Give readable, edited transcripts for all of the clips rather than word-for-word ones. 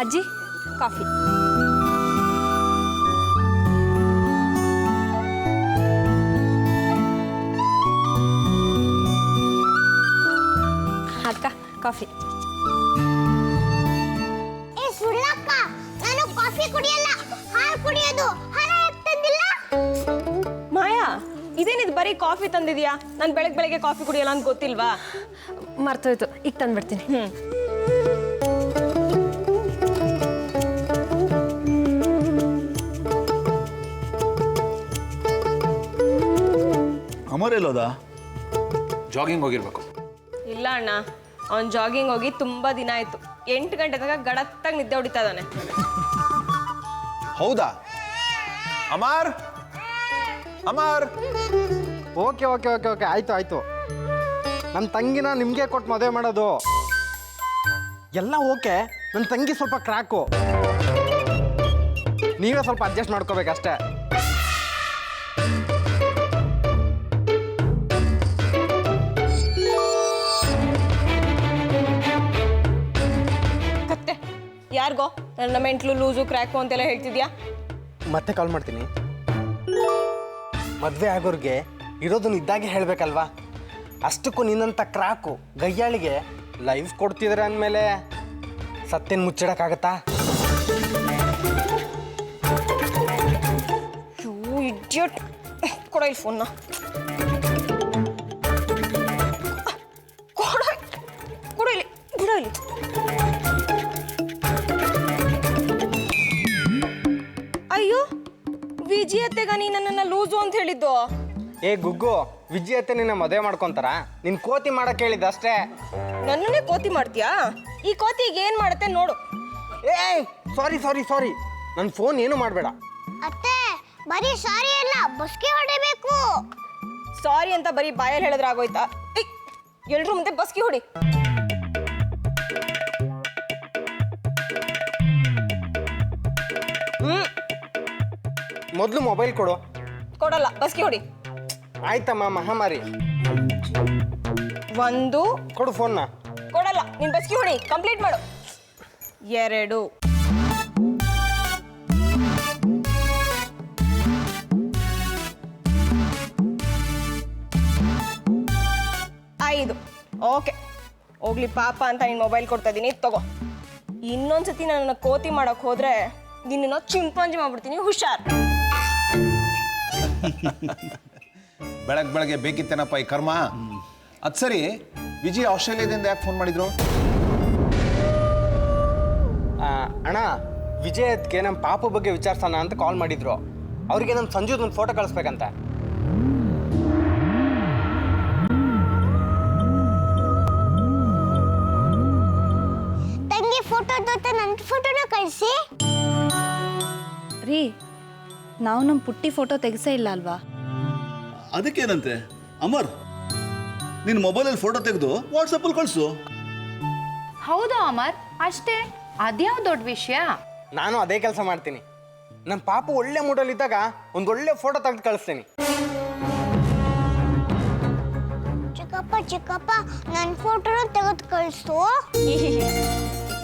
ಅಜ್ಜಿ ಕಾಫಿ. ಅಕ್ಕ ಕಾಫಿ. ಸುಳ್ಳಕ್ಕ, ನಾನು ಕಾಫಿ ಕುಡಿಯಲ್ಲ, ಹಾಲು ಕುಡಿಯೋದು. ಹಾಲು ತಂದಿಲ್ಲ. ಮಾಯಾ, ಇದೇನಿದು ಬರೀ ಕಾಫಿ ತಂದಿದ್ಯಾ? ನಾನು ಬೆಳಗ್ಗೆ ಕಾಫಿ ಕುಡಿಯಲ್ಲ ಅಂತ ಗೊತ್ತಿಲ್ವಾ? ಮರ್ತೋಯ್ತು, ಈಗ ತಂದ್ಬಿಡ್ತೀನಿ. ಅಮರ್ ಎಲ್ಲೋದ? ಜಾಗಿಂಗ್ ಹೋಗಿರ್ಬೇಕು. ಇಲ್ಲ ಅಣ್ಣ, ಅವ್ನು ಜಾಗಿಂಗ್ ಹೋಗಿ ತುಂಬಾ ದಿನ ಆಯ್ತು. 8 ಗಂಟೆ ತನಕ ಗಡತ್ತಾಗಿ ನಿದ್ದೆ ಹೊಡಿತಾ ಇದ್ದಾನೆ. ಹೌದಾ? Amar Amar. Okay okay okay okay ಆಯ್ತು ಆಯ್ತು. ನನ್ನ ತಂಗಿನ ನಿಮಗೆ ಕೊಟ್ಟು ಮದುವೆ ಮಾಡೋದು ಎಲ್ಲ ಓಕೆ. ನನ್ನ ತಂಗಿ ಸ್ವಲ್ಪ ಕ್ರ್ಯಾಕು, ನೀವೇ ಸ್ವಲ್ಪ ಅಡ್ಜಸ್ಟ್ ಮಾಡ್ಕೋಬೇಕಷ್ಟೇ. ಕತ್ತೆ ಯಾರಿಗೋ ನನ್ನ ಮೆಂಟ್ಲು ಲೂಸು ಕ್ರ್ಯಾಕು ಅಂತೆಲ್ಲ ಹೇಳ್ತಿದ್ಯಾ? ಮತ್ತೆ ಕಾಲ್ ಮಾಡ್ತೀನಿ. ಮದುವೆ ಆಗೋರಿಗೆ ಇರೋದನ್ನ ಇದ್ದಾಗೆ ಹೇಳಬೇಕಲ್ವಾ? ಅಷ್ಟಕ್ಕೂ ನಿನ್ನಂಥ ಕ್ರಾಕು ಗಯ್ಯಾಳಿಗೆ ಲೈಫ್ ಕೊಡ್ತಿದ್ರೆ ಅಂದಮೇಲೆ ಸತ್ತೇನು ಮುಚ್ಚಿಡಕ್ಕಾಗತ್ತಾ? ಯೂ ಇಡಿಯಟ್, ಕೊಡ ಇಲ್ಲಿ ಫೋನ್ನ. ಕೊಡ ಇಲ್ಲಿ, ಬಿಡ ಇಲ್ಲಿ. ಅಯ್ಯೋ, ವಿಜಯತ್ತೆಗ ನೀ ನನ್ನನ್ನು ಲೂಸು ಅಂತ ಹೇಳಿದ್ದು? ಏ ಗುಗ್ಗು, ವಿಜಯತೆ ನಿನ್ನ ಮದುವೆ ಮಾಡ್ಕೊಂತಾರ? ನಿನ್ ಕೋತಿ ಮಾಡಕ್ ಹೇಳಿದ್ದ ಅಷ್ಟೇ. ನನ್ನನ್ನೇ ಕೋತಿ ಮಾಡ್ತೀಯಾ? ಈ ಕೋತಿ ಈಗ ಏನ್ ಮಾಡುತ್ತೆ ನೋಡು. ಏ ಸಾರಿ ಸಾರಿ ಸಾರಿ, ನನ್ನ ಫೋನ್ ಏನು ಮಾಡಬೇಡ. ಅತ್ತೆ, ಬರೀ ಸಾರಿ ಅಲ್ಲ, ಬಸ್ಗೆ ಹೊಡಿಬೇಕು. ಸಾರಿ ಅಂತ ಬರೀ ಬಾಯಲ್ಲಿ ಹೇಳಿದ್ರೆ ಆಗೋಯ್ತಾ? ಎಲ್ರೂ ಮುಂದೆ ಬಸ್ಗೆ ಹೊಡಿ. ಮೊದಲು ಮೊಬೈಲ್ ಕೊಡು. ಕೊಡಲ್ಲ, ಬಸ್ಗೆ ಹೊಡಿ. ಆಯ್ತಮ್ಮ, ಮಹಾಮಾರಿ. ಒಂದು ಕೊಡು ಫೋನ್ನ. ಕೊಡಲ್ಲ, ನೀನ್ ಬಸ್ಗೆ ಹೊಡಿ, ಕಂಪ್ಲೀಟ್ ಮಾಡು. 2 5 ಓಕೆ ಹೋಗ್ಲಿ ಪಾಪ ಅಂತ ನೀನು ಮೊಬೈಲ್ ಕೊಡ್ತಾ ಇದ್ದೀನಿ, ತಗೋ. ಇನ್ನೊಂದ್ಸತಿ ನನ್ನ ಕೋತಿ ಮಾಡಕ್ ಹೋದ್ರೆ ನಿನ್ನ ಚಿಂಪಾಂಜಿ ಮಾಡ್ಬಿಡ್ತೀನಿ, ಹುಷಾರ್. ಬೆಳಗ್ಗೆ ಬೇಕಿತ್ತೇನಪ್ಪ ಈ ಕರ್ಮ. ಅದು ಸರಿ, ವಿಜಯ್ ಆಸ್ಟ್ರೇಲಿಯಾದಿಂದ ಯಾಕೆ ಫೋನ್ ಮಾಡಿದ್ರು? ಅಣ್ಣ, ವಿಜಯತ್ಗೆ ನಮ್ಮ ಪಾಪು ಬಗ್ಗೆ ವಿಚಾರಿಸೋಣ ಅಂತ ಕಾಲ್ ಮಾಡಿದ್ರು. ಅವ್ರಿಗೆ ನಮ್ಮ ಸಂಜುದ್ ಒಂದು ಫೋಟೋ ಕಳಿಸ್ಬೇಕಂತ. ತಂಗಿ ಫೋಟೋ ಜೊತೆ ನನ್ನ ಫೋಟೋನ ಕಳಿಸಿ. ರೀ, ನಾವು ನಮ್ಮ ಪುಟ್ಟಿ ಫೋಟೋ ತೆಗೆಸೇ ಇಲ್ಲ ಅಲ್ವಾ? ಅದಕ್ಕೇನಂತೆ ಅಮರ್, ನಿನ್ನ ಮೊಬೈಲಲ್ಲಿ ಫೋಟೋ ತೆಗೆದು ವಾಟ್ಸಪ್ಪಲ್ಲಿ ಕಳಿಸು. ಹೌದು ಅಮರ್, ಅಷ್ಟೇ. ಅದ್ಯಾವ ದೊಡ್ಡ ವಿಷಯ? ನಾನು ಅದೇ ಕೆಲಸ ಮಾಡ್ತೀನಿ. ನಮ್ಮ ಪಾಪು ಒಳ್ಳೆ ಮೂಡಲ್ಲಿದ್ದಾಗ ಒಂದು ಒಳ್ಳೆ ಫೋಟೋ ತೆಗೆದು ಕಳಿಸ್ತೀನಿ. ಚಿಕ್ಕಪ್ಪ, ನನ್ನ ಫೋಟೋನ ತೆಗೆದು ಕಳಿಸು.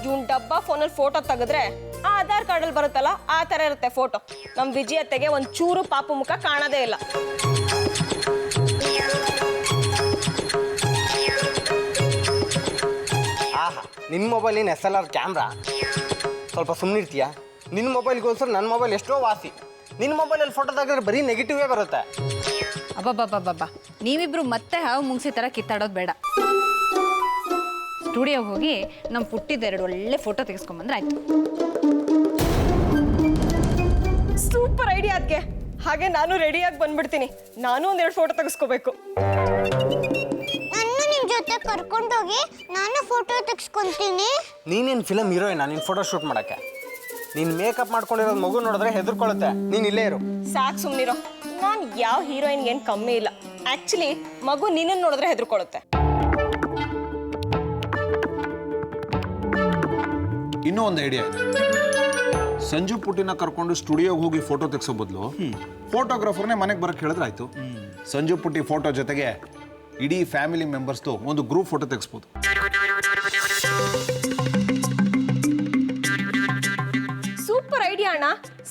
ಇವ್ನ ಡಬ್ಬ ಫೋನಲ್ಲಿ ಫೋಟೋ ತೆಗೆದ್ರೆ ಆ ಆಧಾರ್ ಕಾರ್ಡಲ್ಲಿ ಬರುತ್ತಲ್ಲ, ಆ ಥರ ಇರುತ್ತೆ ಫೋಟೋ. ನಮ್ಮ ವಿಜಯತ್ತೆಗೆ ಒಂದು ಚೂರು ಪಾಪು ಮುಖ ಕಾಣೋದೇ ಇಲ್ಲ. ಆಹಾ, ನಿನ್ನ ಮೊಬೈಲಿನ SLR ಕ್ಯಾಮ್ರಾ. ಸ್ವಲ್ಪ ಸುಮ್ಮನಿರ್ತೀಯಾ? ನಿನ್ನ ಮೊಬೈಲ್ಗೋಸ್ಕರ ನನ್ನ ಮೊಬೈಲ್ ಎಷ್ಟೋ ವಾಸಿ. ನಿನ್ನ ಮೊಬೈಲಲ್ಲಿ ಫೋಟೋ ತೆಗೆದ್ರೆ ಬರೀ ನೆಗೆಟಿವೇ ಬರುತ್ತೆ. ಅಬ್ಬಬ್ಬಬ್ಬಬ್ಬ, ನೀವಿಬ್ರು ಮತ್ತೆ ಹಾವು ಮುಂಗ್ಸಿ ಥರ ಕಿತ್ತಾಡೋದು ಬೇಡ. ಸ್ಟುಡಿಯೋಗೆ ಹೋಗಿ ನಮ್ಮ ಪುಟ್ಟಿದ 2 ಒಳ್ಳೆ ಫೋಟೋ ತೆಗೆಸ್ಕೊಂಬಂದ್ರೆ ಆಯ್ತು. ಸೂಪರ್ ಐಡಿಯಾ ಅದಕ್ಕೆ. ಹಾಗೆ ನಾನು ರೆಡಿಯಾಗಿ ಬಂದ್ಬಿಡ್ತೀನಿ. ನಾನು ಒಂದೆರಡು ಫೋಟೋ ತೆಗೆಸ್ಕೋಬೇಕು. ನನ್ನ ನಿಮ್ ಜೊತೆ ಕರ್ಕೊಂಡೋಗಿ ನಾನು ಫೋಟೋ ತೆಗೆಸ್ಕೊಂತೀನಿ. ನೀನೇನು ಫಿಲಮ್ ಹೀರೋಯಿನ ನಿನ್ನ ಫೋಟೋ ಶೂಟ್ ಮಾಡೋಕ್ಕೆ? ನೀನು ಮೇಕಪ್ ಮಾಡ್ಕೊಂಡಿರೋದು ಮಗು ನೋಡಿದ್ರೆ ಹೆದರ್ಕೊಳ್ಳುತ್ತೆ. ನೀನು ಇಲ್ಲೇ ಇರು. ಸಾಕು, ಸುಮ್ಮನಿರೋ. ನಾನು ಯಾವ ಹೀರೋಯಿನ್ಗೆ ಏನು ಕಮ್ಮಿ ಇಲ್ಲ. ಆ್ಯಕ್ಚುಲಿ ಮಗು ನಿನ್ನನ್ನು ನೋಡಿದ್ರೆ ಹೆದರ್ಕೊಳ್ಳುತ್ತೆ. ಇನ್ನೂ ಒಂದು ಐಡಿಯಾ ಇದೆ. ಸಂಜು ಪುಟ್ಟಿನ ಕರ್ಕೊಂಡು ಸ್ಟುಡಿಯೋಗೆ ಹೋಗಿ ಫೋಟೋ ತೆಗೆಸೋ ಬದಲು ಫೋಟೋಗ್ರಾಫರ್ನೇ ಮನೆಗೆ ಬರಕ್ಕೆ ಹೇಳಿದ್ರೆ ಆಯ್ತು. ಸಂಜು ಪುಟ್ಟಿ ಫೋಟೋ ಜೊತೆಗೆ ಇಡೀ ಫ್ಯಾಮಿಲಿ ಮೆಂಬರ್ಸ್ದು ಒಂದು ಗ್ರೂಪ್ ಫೋಟೋ ತೆಗೆಸ್ಬೋದು.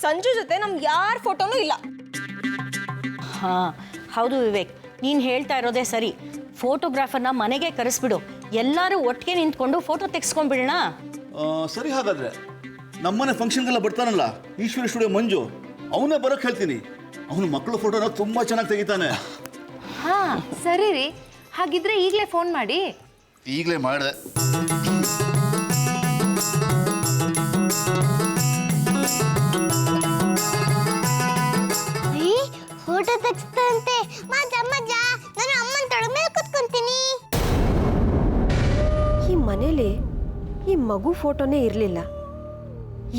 ಸಂಜು ಜೊತೆ ನಮ್ಗೆ ಯಾರ ಫೋಟೋನೂ ಇಲ್ಲ. ಹಾಂ ಹೌದು ವಿವೇಕ್, ನೀನು ಹೇಳ್ತಾ ಇರೋದೇ ಸರಿ. ಫೋಟೋಗ್ರಾಫರ್ನ ಮನೆಗೆ ಕರೆಸ್ಬಿಡು, ಎಲ್ಲರೂ ಒಟ್ಟಿಗೆ ನಿಂತ್ಕೊಂಡು ಫೋಟೋ ತೆಗೆಸ್ಕೊಂಡ್ಬಿಡೋಣ. ಸರಿ, ಹಾಗಾದ್ರೆ ನಮ್ಮನೆ ಫಂಕ್ಷನ್ಗೆಲ್ಲ ಬರ್ತಾನಲ್ಲ ಈಶ್ವರಿ ಸ್ಟುಡಿಯೋ ಮಂಜು, ಅವನೇ ಬರೋಕ್ಕೆ ಹೇಳ್ತೀನಿ. ಅವನ ಮಕ್ಕಳ ಫೋಟೋನ ತುಂಬ ಚೆನ್ನಾಗಿ ತೆಗಿತಾನೆ. ಹಾ ಸರಿ ರೀ, ಹಾಗಿದ್ರೆ ಈಗಲೇ ಫೋನ್ ಮಾಡಿ. ಈಗಲೇ ಮಾಡಿದೆ. ಫೋಟೋ ತೆಗಿಸ್ತಂತೆ. ಮಜ್ಜ ನಾನು ಅಮ್ಮನ ತೊಡೆ ಮೇಲೆ ಕುತ್ಕೊಂತೀನಿ. ಈ ಮನೇಲಿ ಈ ಮಗು ಫೋಟೋನೇ ಇರಲಿಲ್ಲ.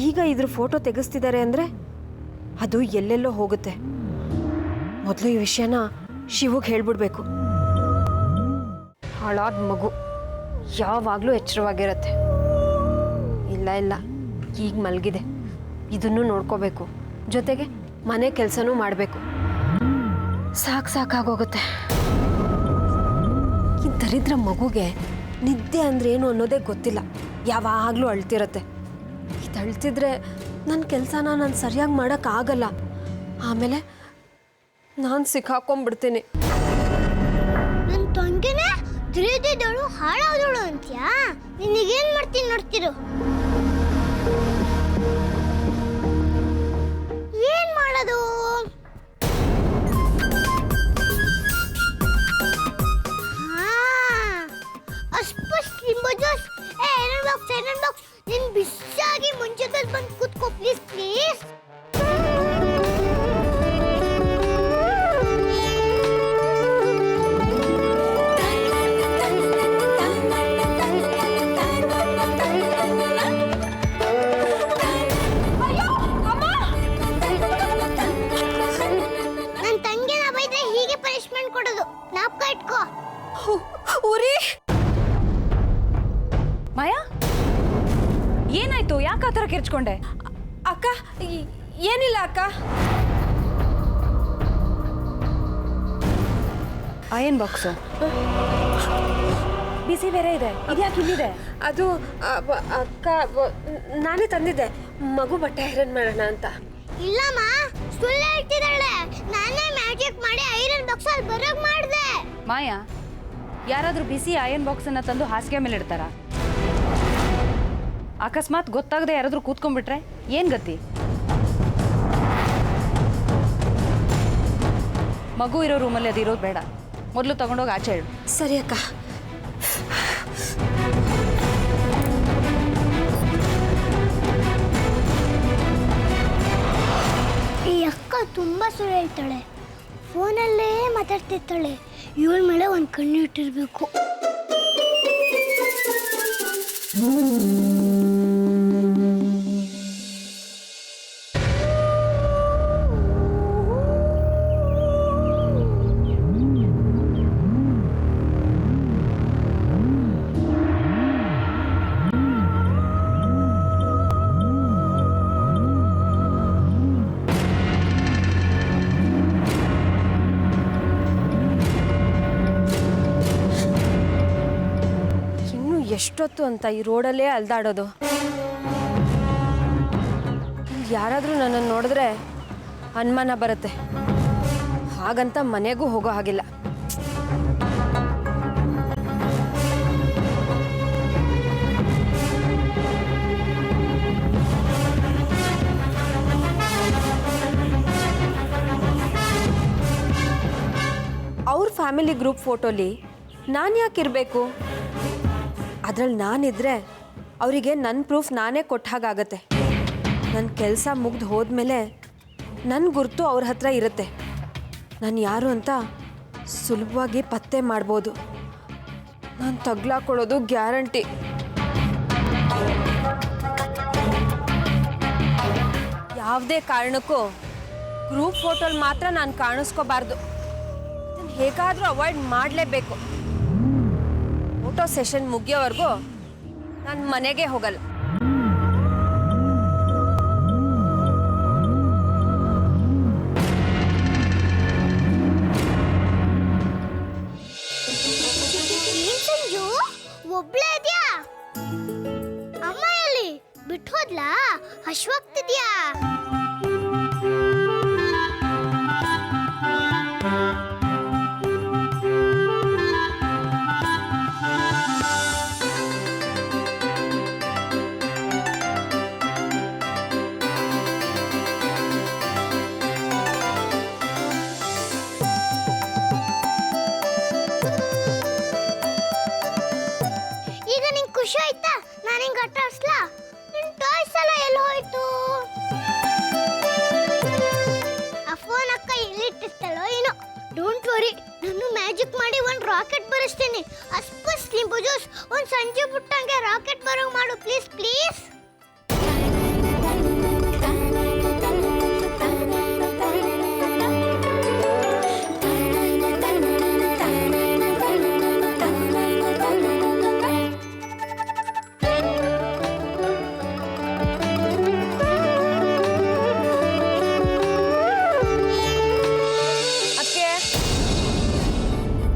ಈಗ ಇದ್ರ ಫೋಟೋ ತೆಗೆಸ್ತಿದ್ದಾರೆ ಅಂದರೆ ಅದು ಎಲ್ಲೆಲ್ಲೋ ಹೋಗುತ್ತೆ. ಮೊದಲು ಈ ವಿಷಯನ ಶಿವಗೆ ಹೇಳ್ಬಿಡ್ಬೇಕು. ಹಾಳಾದ ಮಗು ಯಾವಾಗಲೂ ಎಚ್ಚರವಾಗಿರುತ್ತೆ. ಇಲ್ಲ ಈಗ ಮಲಗಿದೆ, ಇದನ್ನು ನೋಡ್ಕೋಬೇಕು, ಜೊತೆಗೆ ಮನೆ ಕೆಲಸನೂ ಮಾಡಬೇಕು. ಸಾಕಾಗೋಗುತ್ತೆ. ಈ ದರಿದ್ರ ಮಗುಗೆ ನಿದ್ದೆ ಅಂದ್ರೆ ಏನು ಅನ್ನೋದೇ ಗೊತ್ತಿಲ್ಲ, ಯಾವಾಗಲೂ ಅಳ್ತಿರತ್ತೆ. ಇದು ಅಳ್ತಿದ್ರೆ ನನ್ನ ಕೆಲಸನ ನಾನು ಸರಿಯಾಗಿ ಮಾಡೋಕ್ಕಾಗಲ್ಲ. ಆಮೇಲೆ ನಾನು ಸಿಕ್ಕಾಕೊಂಡ್ಬಿಡ್ತೀನಿ. ನನ್ನ ತಂಗಿನೇ ತಿಳಿದಿದ್ದಳು ಹಾಳಾದಳು ಅಂತ್ಯಾ? ನಿನಗೇನು ಮಾಡ್ತೀನಿ ನೋಡ್ತಿರು. ಏನ್ ಮಾಡೋದು? ಐರನ್ ಬಾಕ್ಸ್ ನೀನ್ ಬಿಸಾಗಿ ಮುಂಚೆದಲ್ಲಿ ಬಂದು ಕೂತ್ಕೋ ಪ್ಲೀಸ್. ನನ್ನ ತಂಗಿನ ಬೈದ್ರೆ ಹೀಗೆ ಪನಿಷ್ಮೆಂಟ್ ಕೊಡೋದು, ಜ್ಞಾಪಕ ಇಟ್ಕೋ. ಉರಿ ಮಾಯಾ, ಏನಾಯ್ತು? ಯಾಕೆ ಆ ಥರ ಕಿರ್ಚ್ಕೊಂಡೆ? ಅಕ್ಕ, ಏನಿಲ್ಲ ಅಕ್ಕ. ಅಯನ್ ಬಾಕ್ಸು ಬಿಸಿ ಬೇರೆ ಇದೆ, ಇದ್ಯಾಕೆ ಇಲ್ಲಿದೆ? ಅದು ಅಕ್ಕ ನಾನೇ ತಂದಿದ್ದೆ, ಮಗು ಬಟ್ಟೆ ಐರನ್ ಮಾಡೋಣ ಅಂತ. ಇಲ್ಲಮ್ಮ, ಸುಳ್ಳು ಹೇಳ್ತಿದ್ದಾಳೆ. ನಾನೇ ಮ್ಯಾಜಿಕ್ ಮಾಡಿ ಐರನ್ ಬಾಕ್ಸ್ ಅಲ್ಲಿ ಬರೋಕ್ ಮಾಡಿದೆ. ಮಾಯಾ, ಯಾರಾದರೂ ಬಿಸಿ ಅಯನ್ ಬಾಕ್ಸನ್ನು ತಂದು ಹಾಸಿಗೆ ಮೇಲೆ ಇಡ್ತಾರಾ? ಅಕಸ್ಮಾತ್ ಗೊತ್ತಾಗದೆ ಯಾರಾದರೂ ಕೂತ್ಕೊಂಡ್ಬಿಟ್ರೆ ಏನು ಗತಿ? ಮಗು ಇರೋ ರೂಮಲ್ಲಿ ಅದು ಇರೋದು ಬೇಡ, ಮೊದಲು ತಗೊಂಡೋಗಿ ಆಚೆ ಇಡು. ಸರಿ ಅಕ್ಕ. ಈ ಅಕ್ಕ ತುಂಬಾ ಸುಳ್ಳು ಹೇಳ್ತಾಳೆ, ಫೋನಲ್ಲೇ ಮಾತಾಡ್ತಿರ್ತಾಳೆ. ಇವಳ ಮೇಲೆ ಒಂದು ಕಣ್ಣು ಇಟ್ಟಿರ್ಬೇಕು. ಎಷ್ಟೊತ್ತು ಅಂತ ಈ ರೋಡಲ್ಲೇ ಅಲ್ದಾಡೋದು? ಯಾರಾದರೂ ನನ್ನನ್ನು ನೋಡಿದ್ರೆ ಅನುಮಾನ ಬರುತ್ತೆ. ಹಾಗಂತ ಮನೆಗೂ ಹೋಗೋ ಹಾಗಿಲ್ಲ. ಅವ್ರ ಫ್ಯಾಮಿಲಿ ಗ್ರೂಪ್ ಫೋಟೋಲಿ ನಾನು ಯಾಕಿರಬೇಕು? ಅದರಲ್ಲಿ ನಾನಿದ್ರೆ ಅವರಿಗೆ ನನ್ನ ಪ್ರೂಫ್ ನಾನೇ ಕೊಟ್ಟ ಹಾಗಾಗತ್ತೆ. ನನ್ನ ಕೆಲಸ ಮುಗ್ದು ಹೋದ್ಮೇಲೆ ನನ್ನ ಗುರುತು ಅವ್ರ ಹತ್ರ ಇರುತ್ತೆ. ನಾನು ಯಾರು ಅಂತ ಸುಲಭವಾಗಿ ಪತ್ತೆ ಮಾಡ್ಬೋದು. ನಾನು ತಗ್ಲಾಕೊಳ್ಳೋದು ಗ್ಯಾರಂಟಿ. ಯಾವುದೇ ಕಾರಣಕ್ಕೂ ಗ್ರೂಪ್ ಫೋಟೋಲ್ಲಿ ಮಾತ್ರ ನಾನು ಕಾಣಿಸ್ಕೋಬಾರ್ದು. ಅದನ್ನು ಹೇಗಾದರೂ ಅವಾಯ್ಡ್ ಮಾಡಲೇಬೇಕು. ಫೋಟೋ ಸೆಷನ್ ಮುಗಿಯೋವರೆಗೂ ನಾನು ಮನೆಗೆ ಹೋಗಲ್ಲ. ಏನ್ ಸಂಜು, ಒಬ್ಳೇ ಇದ್ಯಾ? ಅಮ್ಮ ಎಲ್ಲಿ ಬಿಟ್ಟು ಹೋದ್ಲಾ? ಹಶ್ವಾಗ್ತಿದ್ಯಾ? ಈಗ ನಿಂಗೆ ಖುಷಿ ಆಯ್ತಾ? ನಾನು ಹಿಂಗೆ ಆಟ ಆಡ್ಸ್ಲಾ? ನಿನ್ ಟಾಯ್ಸ್ ಎಲ್ಲ ಎಲ್ಲಿ ಹೋಯ್ತು? ಆ ಫೋನ್ ಅಕ್ಕ ಎಲ್ಲಿಟ್ಟಿರ್ತಾಳೋ ಏನೋ. ಡೋಂಟ್ ವರಿ, ನಾನು ಮ್ಯಾಜಿಕ್ ಮಾಡಿ ಒಂದು ರಾಕೆಟ್ ಬರೆಸ್ತೀನಿ. ಅಸ್ಪಸ್ ಲಿಂಬು ಜ್ಯೂಸ್ ಒಂದು ಸಂಜೆ ಪುಟ್ಟಂಗೆ ರಾಕೆಟ್ ಬರೋ ಮಾಡು ಪ್ಲೀಸ್ ಪ್ಲೀಸ್.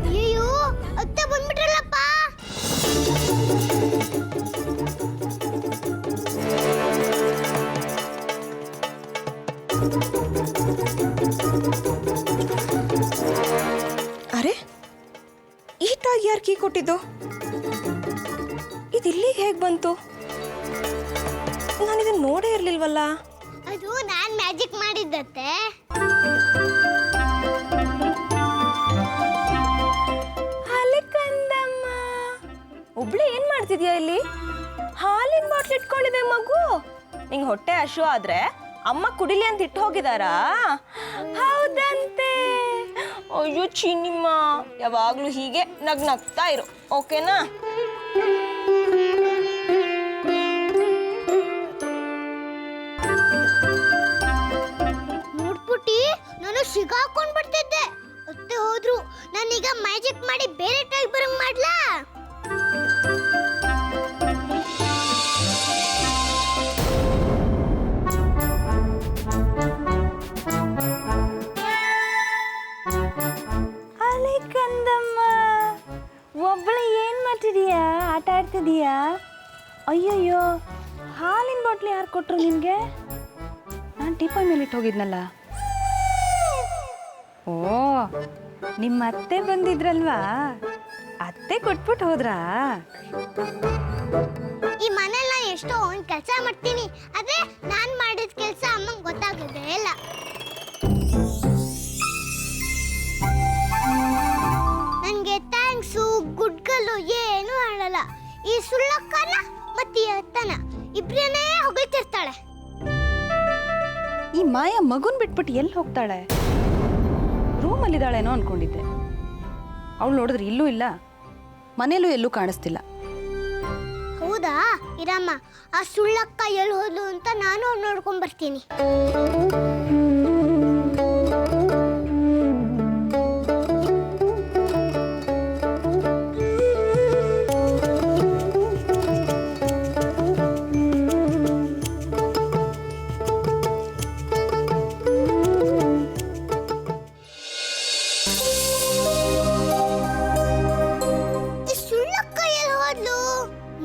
ಅಯ್ಯೋ ಅತ್ತೆ ಬಂದ್ಬಿಟ್ರಲ್ಲಪ್ಪ. ಅರೆ ಈ ಟಾಗ್ ಯಾರು ಕೀ ಕೊಟ್ಟಿದ್ದು? ಇದು ಇಲ್ಲಿಗೆ ಹೇಗೆ ಬಂತು? ನಾನು ಇದನ್ನು ನೋಡೇ ಇರಲಿಲ್ವಲ್ಲ. ಅದು ನಾನು ಮ್ಯಾಜಿಕ್ ಮಾಡಿದ್ದತ್ತೆ. ಕಂದಮ್ಮ, ಒಬ್ಳೆ ಏನ್ ಮಾಡ್ತಿದ್ಯಾ ಇಲ್ಲಿ? ಹಾಲಿನ ಬಾಟ್ಲ್ ಇಟ್ಕೊಂಡಿದೆ ಮಗು. ನಿಂಗೆ ಹೊಟ್ಟೆ ಹಶು ಆದ್ರೆ ಅಮ್ಮ ಕುಡಿಲಿ ಅಂತ ಇಟ್ಟು ಹೋಗಿದಾರಾ? ಹೌದಂತೆ. ಅಯ್ಯೋ ಚಿನ್ನಿಮ್ಮ, ಯಾವಾಗ್ಲೂ ಹೀಗೆ ನಗ್ನಗ್ತಾ ಇರು, ಓಕೆನಾ? ನೋಡ್ಬಿಟ್ಟಿ, ನಾನು ಸಿಗಾಕೊಂಡ್ ಬಿಡ್ತಿದ್ದೆ. ಅತ್ತೆ ಹೋದ್ರು. ನಾನೀಗ ಮ್ಯಾಜಿಕ್ ಮಾಡಿ ಬೇರೆ ಟೈಪ್ ಬರಂಗ್ ಮಾಡ್ಲಾ? ಅಲೆ ಕಂದಮ್ಮ, ಒಬ್ಬಳೆ ಏನ್ ಮಾಡ್ತಿದೀಯಾ? ಆಟ ಆಡ್ತಿದೀಯಾ? ಅಯ್ಯಯ್ಯೋ, ಹಾಲಿನ ಬಾಟ್ಲಿ ಯಾರು ಕೊಟ್ರು ನಿನ್ಗೆ? ನಾನು ಟೀಪಾಯ್ ಮೇಲೆ ಇಟ್ಟು ಹೋಗಿದ್ನಲ್ಲ. ಓ, ನಿಮ್ಮ ಅತ್ತೆ ಬಂದಿದ್ರಲ್ವಾ? ಅತ್ತೆ ಕೊಟ್ಬಿಟ್ಟು ಹೋದ್ರಾ? ಈ ಮನೇಲಿ ನಾನು ಎಷ್ಟೋ ಒಂದ್ ಕೆಲಸ ಮಾಡ್ತೀನಿ, ಆದ್ರೆ ನಾನ್ ಮಾಡಿದ ಕೆಲಸ ಅಮ್ಮಂಗ್ ಗೊತ್ತಾಗೋದೇ ಇಲ್ಲ. ನನ್ಗೆ ಥ್ಯಾಂಕ್ಸು ಗುಡ್ಗಲ್ಲು ಏನು ಆಡಲ್ಲ. ಈ ಸುಳ್ಳಕ್ಕನ ಮತ್ತೆ ಈ ಅತ್ತನ ಇಬ್ರನ್ನೇ ಹೊಗಳ್ತಿರ್ತಾಳೆ. ಈ ಮಾಯಾ ಮಗುನ್ ಬಿಟ್ಬಿಟ್ಟು ಎಲ್ಲಿ ಹೋಗ್ತಾಳೆ? ರೂಮಲ್ಲಿದ್ದಾಳೇನೋ ಅನ್ಕೊಂಡಿದ್ದೆ. ಅವಳು ನೋಡಿದ್ರೆ ಇಲ್ಲೂ ಇಲ್ಲ, ಮನೇಲೂ ಎಲ್ಲೂ ಕಾಣಿಸ್ತಿಲ್ಲ. ಹೌದಾ? ಇರಮ್ಮ, ಆ ಸುಳ್ಳಕ್ಕ ಎಲ್ಲಿ ಹೋದ್ಲು ಅಂತ ನಾನು ನೋಡ್ಕೊಂಡ್ ಬರ್ತೀನಿ.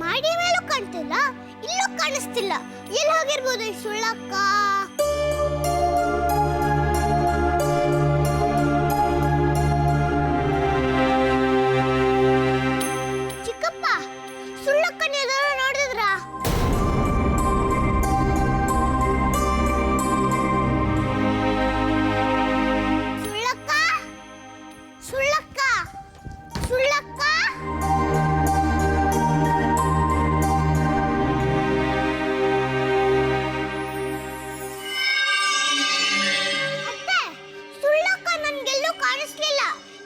ಮಾಡಿ ಮೇಲೂ ಕಾಣ್ತಿಲ್ಲ, ಇಲ್ಲೂ ಕಾಣಿಸ್ತಿಲ್ಲ. ಎಲ್ಲಿ ಹೋಗಿರ್ಬೋದು ಈ ಸುಳ್ಳಕ್ಕ? ಚಿಕ್ಕಪ್ಪ, ಸುಳ್ಳಕ್ಕನ ಎದುರು ನೋಡಿದ್ರ? ಸುಳ್ಳಕ್ಕ, ಸುಳ್ಳಕ್ಕ, ಸುಳ್ಳಕ್ಕ. ಕಾಣಿಸ್ಲಿಲ್ಲ.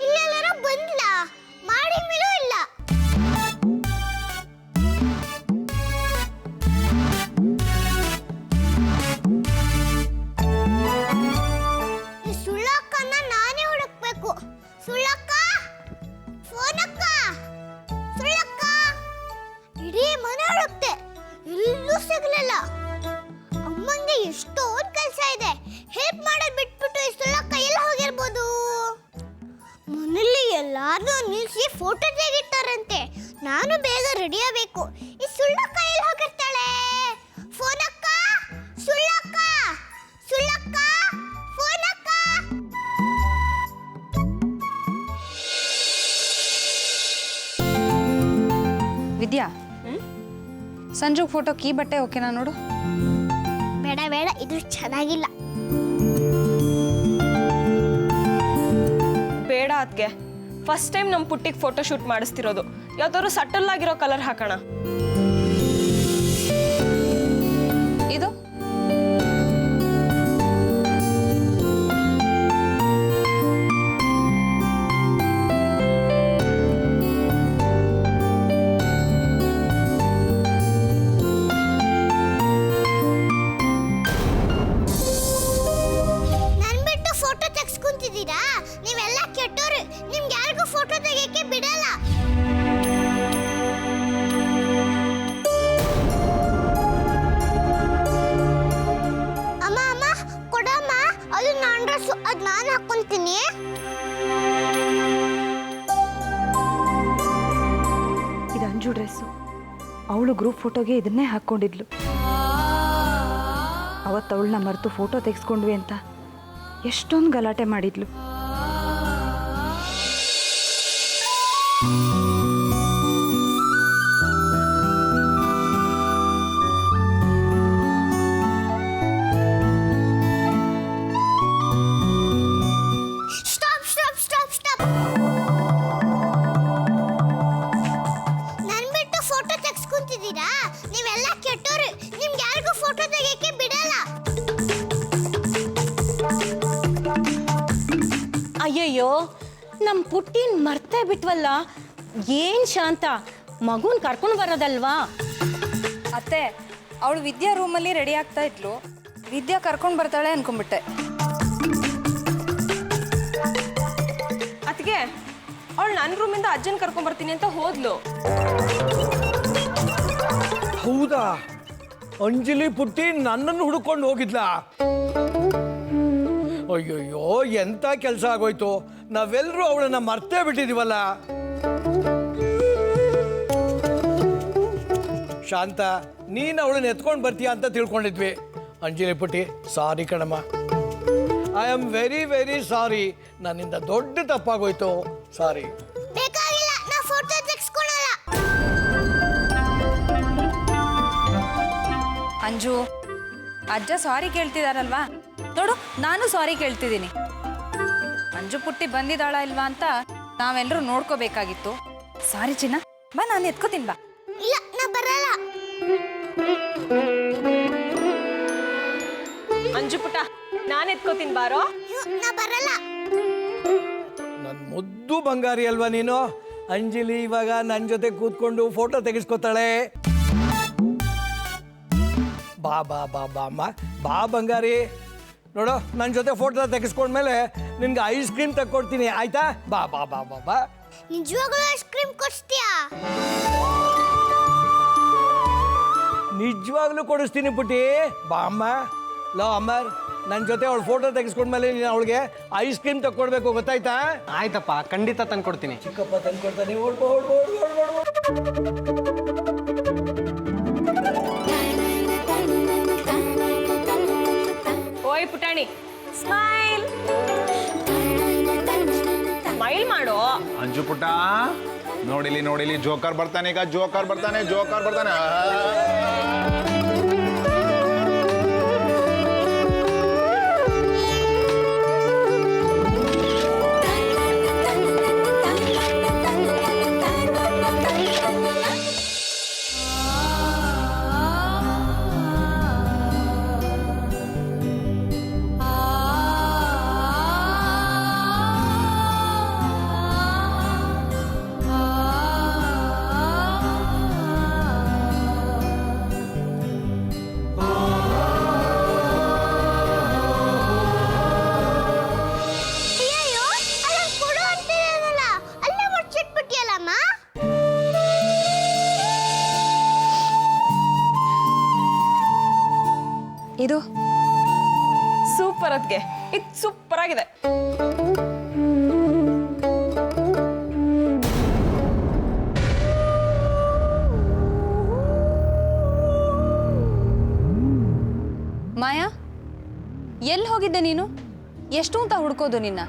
ಇಲ್ಲೆಲ್ಲರೂ ಬಂದ್ಲ, ಮಾಡಿ ಮೇಲೂ ಇಲ್ಲ. ಈ ಸುಳ್ಳಕ್ಕನ್ನ ನಾನೇ ಹುಡುಕ್ಬೇಕು. ಸುಳ್ಳಕ್ಕ, ಫೋನಕ್ಕ, ಸುಳ್ಳಕ್ಕ. ಇಡೀ ಮನೆ ಹುಡುಕ್ತೆ, ಎಲ್ಲೂ ಸಿಗ್ಲಿಲ್ಲ. ಅಮ್ಮಂಗೆ ಎಷ್ಟೊಂದು ಕೆಲಸ ಇದೆ, ಹೆಲ್ಪ್ ಮಾಡೋದು ಬಿಟ್ಬಿಟ್ಟು ಈ ಸುಳ್ಳಕ್ಕ ಎಲ್ಲ ಹೋಗಿರ್ಬೋದು? ಮನೇಲಿ ಎಲ್ಲಾರು ನಿಲ್ಸಿ ಫೋಟೋ ತೆಗಿತಾರಂತೆ. ನಾನು ಬೇಗ ರೆಡಿ ಆಗಬೇಕು. ಈ ಸುಳ್ಳಕ್ಕ ಎಲ್ಲಿ ಹೋಗಿರ್ತಾಳೆ? ಫೋನಕ್ಕ, ಸುಳ್ಳಕ್ಕ, ಸುಳ್ಳಕ್ಕ, ಫೋನಕ್ಕ. ವಿದ್ಯಾ, ಸಂಜು ಫೋಟೋಕ್ಕೆ ಈ ಬಟ್ಟೆ ಓಕೆನಾ ನೋಡು? ಬೇಡ ಬೇಡ, ಇದು ಚೆನ್ನಾಗಿಲ್ಲ. ಬೇಡ ಅದಕ್ಕೆ ಫಸ್ಟ್ ಟೈಮ್ ನಮ್ಮ ಪುಟ್ಟಿಗೆ ಫೋಟೋ ಶೂಟ್ ಮಾಡಿಸ್ತಿರೋದು. ಯಾವ್ದಾದ್ರು ಸಟಲ್ ಆಗಿರೋ ಕಲರ್ ಹಾಕೋಣ. ಇದು ನನ್ ಬಿಟ್ಟು ಫೋಟೋ ತೆಗ್ಸ್ಕೊಂತಿದ್ದೀರಾ? ನೀವೆಲ್ಲ ಕೆಟ್ಟೋರು. ನಿಮ್ಗೆ ಯಾರಿಗೂ ಫೋಟೋ ತೆಗಿಯಕ್ಕೆ ಬಿಡಲ್ಲ. ಅಮ್ಮ ಅಮ್ಮ ಕೊಡಮ್ಮ, ಅದು ನನ್ನ ಡ್ರೆಸ್ಸು, ಅದು ನಾನು ಹಾಕ್ಕೊಂತೀನಿ. ಇದು ಅಂಜು ಡ್ರೆಸ್ಸು. ಅವಳು ಗ್ರೂಪ್ ಫೋಟೋಗೆ ಇದನ್ನೇ ಹಾಕ್ಕೊಂಡಿದ್ಲು. ಅವತ್ತು ಅವಳನ್ನ ಮರೆತು ಫೋಟೋ ತೆಗೆಸ್ಕೊಂಡ್ವಿ ಅಂತ ಎಷ್ಟೊಂದು ಗಲಾಟೆ ಮಾಡಿದ್ಲು. Stop stop stop stop. ನನ್ ಬಿಟ್ಟು ಫೋಟೋ ತೆಗ್ಸ್ಕೊಂತಿದ್ದೀರಾ? ನೀವೆಲ್ಲ ಕೆಟ್ಟೋರು. ನಿಮ್ಗೆ ಯಾರಿಗೂ ಫೋಟೋ ತೆಗಿಯಕ್ಕೆ ಬಿಡಲ್ಲ. ಅಯ್ಯಯ್ಯೋ, ನಮ್ಮ ಪುಟ್ಟಿನ ಮರ್ತೇ ಬಿಟ್ವಲ್ಲ. ಏನ್ ಶಾಂತ, ಮಗುನ್ ಕರ್ಕೊಂಡು ಬರೋದಲ್ವಾ? ಅತ್ತೆ, ಅವಳು ವಿದ್ಯಾ ರೂಮಲ್ಲಿ ರೆಡಿ ಆಗ್ತಾ ಇದ್ಲು. ವಿದ್ಯಾ ಕರ್ಕೊಂಡು ಬರ್ತಾಳೆ ಅನ್ಕೊಂಡ್ಬಿಟ್ಟೆ. ಅದಕ್ಕೆ ಅವಳು ನನ್ನ ರೂಮಿಂದ ಅಜ್ಜನ್ ಕರ್ಕೊಂಡ್ ಬರ್ತೀನಿ ಅಂತ ಹೋದ್ಲು. ಹೌದಾ? ಅಂಜಲಿ ಪುಟ್ಟಿ ನನ್ನನ್ನು ಹುಡುಕೊಂಡು ಹೋಗಿದ್ಲ? ಅಯ್ಯಯ್ಯೋ, ಎಂತ ಕೆಲಸ ಆಗೋಯ್ತು. ನಾವೆಲ್ಲರೂ ಅವಳನ್ನ ಮರ್ತೇ ಬಿಟ್ಟಿದೀವಲ್ಲ. ಶಾಂತ, ನೀನು ಅವಳನ್ನ ಎತ್ಕೊಂಡು ಬರ್ತೀಯ ಅಂತ ತಿಳ್ಕೊಂಡಿದ್ವಿ. ಅಂಜಲಿ ಪುಟ್ಟಿ, ಸಾರಿ ಕಣಮ್ಮ. I am very very sorry. ನನ್ನಿಂದ ದೊಡ್ಡ ತಪ್ಪಾಗೋಯ್ತು. ಸಾರಿ. ಬೇಕಾಗಿಲ್ಲ, ನಾ ಫೋಟೋ ತೆಗ್ಸ್ಕೊಳಲ್ಲ. ಅಂಜು, ಅಜ್ಜ ಸಾರಿ ಕೇಳ್ತಿದಾರಲ್ವಾ? ನೋಡು, ನಾನು ಸಾರಿ ಕೇಳ್ತಿದ್ದೀನಿ. ಅಂಜು ಪುಟ್ಟಿ ಬಂದಿದ್ದಾಳ ಇಲ್ವಾ ಅಂತ ನಾವೆಲ್ಲರೂ ನೋಡ್ಕೋಬೇಕಾಗಿತ್ತು. ಸಾರಿ ಚಿನ್ನ, ಬಾ ನಾನು ಎತ್ಕೋತೀನಿ. ಬಾ. ಇಲ್ಲ, ನಾ ಬರಲ್ಲ. ಅಂಜು ಪುಟ್ಟ, ನಾನು ಎತ್ಕೋತೀನಿ ಬಾರೋ. ನಾ ಬರಲ್ಲ. ನನ್ನ ಮುದ್ದು ಬಂಗಾರಿ ಅಲ್ವಾ ನೀನು? ಅಂಜಲಿ ಇವಾಗ ನನ್ನ ಜೊತೆ ಕೂತ್ಕೊಂಡು ಫೋಟೋ ತೆಗೆಸ್ಕೊತಾಳೆ. ಬಾ ಬಾ ಬಾ ಬಾ ಅಮ್ಮ, ಬಾ ಬಂಗಾರಿ. ನೋಡು, ನನ್ನ ಜೊತೆ ಫೋಟೋ ತೆಗೆಸ್ಕೊಂಡ್ಮೇಲೆ ನಿನ್ಗೆ ಐಸ್ ಕ್ರೀಮ್ ತಕ್ಕೊಡ್ತೀನಿ, ಆಯ್ತಾ? ಬಾ ಬಾ ಬಾ ಬಾ ಬಾ. ನಿಜವಾಗ್ಲೂ ಐಸ್ ಕ್ರೀಮ್ ಕೊಡ್ಸ್ತೀಯಾ? ನಿಜವಾಗ್ಲೂ ಕೊಡಿಸ್ತೀನಿ ಪುಟ್ಟಿ. ಬಾ ಅಮ್ಮ. ಲೋ ಅಮ್ಮರ್, ನನ್ನ ಜೊತೆ ಅವಳು ಫೋಟೋ ತೆಗೆಸ್ಕೊಂಡ್ಮೇಲೆ ನೀನು ಅವಳಿಗೆ ಐಸ್ ಕ್ರೀಮ್ ತಕ್ಕೊಡ್ಬೇಕು, ಗೊತ್ತಾಯ್ತಾ? ಆಯ್ತಪ್ಪ, ಖಂಡಿತ ತಂದ್ಕೊಡ್ತೀನಿ. ಚಿಕ್ಕಪ್ಪ ತಂದ್ಕೊಡ್ತಾನೆ. ಓಡ್ಬೋ ಓಡ್ಬೋ ಓಡ್ಬೋ ಓಡ್ಬೋ. ಓಯ್ ಪುಟಾಣಿ, ಸ್ಮೈಲ್ ಸ್ಮೈಲ್ ಮಾಡು. ಅಂಜು ಪುಟ್ಟ, ನೋಡಿಲಿ ಜೋಕರ್ ಬರ್ತಾನೆ ಈಗ. ಜೋಕರ್ ಬರ್ತಾನೆ. ಅಯ್ಯಯ್ಯೋ, ಅಲ್ಲ ಕೊಡು ಅಂತಿರಲ್ಲ, ಅಲ್ಲೇ ಮುಚ್ಚಿಟ್ಬಿಟ್ಟಿಯಲ್ಲಮ್ಮ. ಇದು ಸೂಪರ್ ಅದ್ಗೆ, ಇದು ಸೂಪರ್ ಆಗಿದೆ. ಮಾಯಾ, ಎಲ್ಲಿ ಹೋಗಿದ್ದೆ ನೀನು? ಎಷ್ಟು ಅಂತ ಹುಡ್ಕೋದು ನಿನ್ನ?